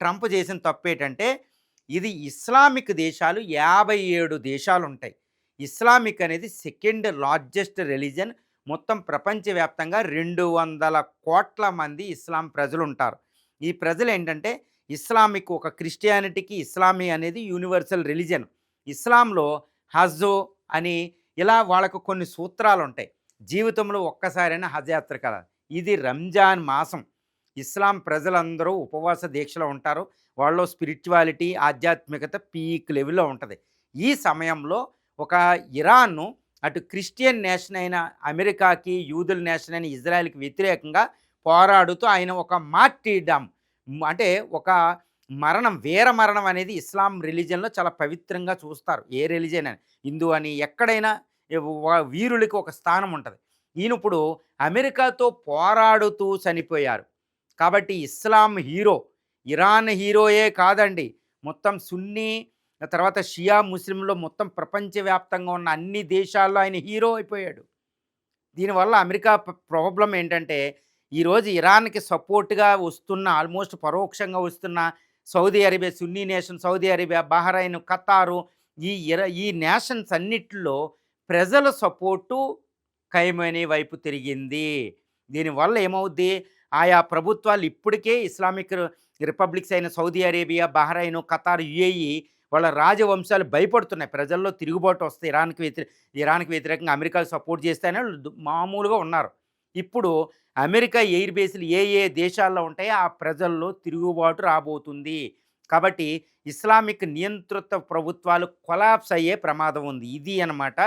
Trump చేసిన తప్పేంటంటే, ఇది Islamic దేశాలు 57 దేశాలుంటాయి. ఇస్లామిక్ అనేది సెకండ్ లార్జెస్ట్ రిలిజియన్. మొత్తం ప్రపంచవ్యాప్తంగా 200,00,00,000 మంది ఇస్లాం ప్రజలుంటారు. ఈ ప్రజలేంటంటే, ఇస్లామిక్ ఒక క్రిస్టియానిటీకి ఇస్లామీ అనేది యూనివర్సల్ రిలిజియన్. ఇస్లాంలో హజ్జు అని ఇలా వాళ్ళకు కొన్ని సూత్రాలుంటాయి. జీవితంలో ఒక్కసారైనా హజ్ యాత్రకెళ్ళాలి. ఇది రంజాన్ మాసం. ఇస్లాం ప్రజలందరూ ఉపవాస దీక్షలో ఉంటారు. వాళ్ళలో స్పిరిచ్యువాలిటీ, ఆధ్యాత్మికత పీక్ లెవెల్‌లో ఉంటది. ఈ సమయంలో ఒక ఇరాన్ను అటు క్రిస్టియన్ నేషన్ అయిన అమెరికాకి, యూదుల నేషన్ అయిన ఇజ్రాయెల్‌కి వ్యతిరేకంగా పోరాడుతూ ఆయన ఒక మార్టీర్డమ్ అంటే ఒక మరణం, వీర మరణం అనేది ఇస్లాం రిలిజియన్‌లో చాలా పవిత్రంగా చూస్తారు. ఏ రిలిజియన్ అని. హిందూ అని ఎక్కడైనా వీరులకి ఒక స్థానం ఉంటది. ఈయనిప్పుడు అమెరికాతో పోరాడుతూ చనిపోయారు. కాబట్టి ఇస్లాం హీరో. ఇరాన్ హీరోయే కాదండి. మొత్తం సున్నీ, తర్వాత షియా ముస్లింలో మొత్తం ప్రపంచవ్యాప్తంగా ఉన్న అన్ని దేశాల్లో ఆయన హీరో అయిపోయాడు. దీనివల్ల అమెరికా ప్రాబ్లమ్ ఏంటంటే, ఈరోజు ఇరాన్‌కి సపోర్ట్‌గా వస్తున్న ఆల్మోస్ట్ పరోక్షంగా వస్తున్న Saudi Arabia, Sunni nation Saudi Arabia, Bahrain, Qatar ఈ నేషన్స్ అన్నిట్లో ప్రజల సపోర్టు ఖైమనీ వైపు తిరిగింది. దీనివల్ల ఏమవుద్ది, ఆయా ప్రభుత్వాలు ఇప్పటికే ఇస్లామిక్ రిపబ్లిక్స్ అయిన Saudi Arabia, Bahrain, Qatar, UAE వాళ్ళ రాజవంశాలు భయపడుతున్నాయి. ప్రజల్లో తిరుగుబాటు వస్తే ఇరాన్‌కి వ్యతిరేకంగా అమెరికాకు సపోర్ట్ చేస్తేనే మామూలుగా ఉన్నారు. ఇప్పుడు అమెరికా ఎయిర్ బేస్‌లు ఏ ఏ దేశాల్లో ఉంటాయో ఆ ప్రజల్లో తిరుగుబాటు రాబోతుంది. కాబట్టి ఇస్లామిక్ నియంత్రిత ప్రభుత్వాలు కొలాప్స్ అయ్యే ప్రమాదం ఉంది. ఇది అన్నమాట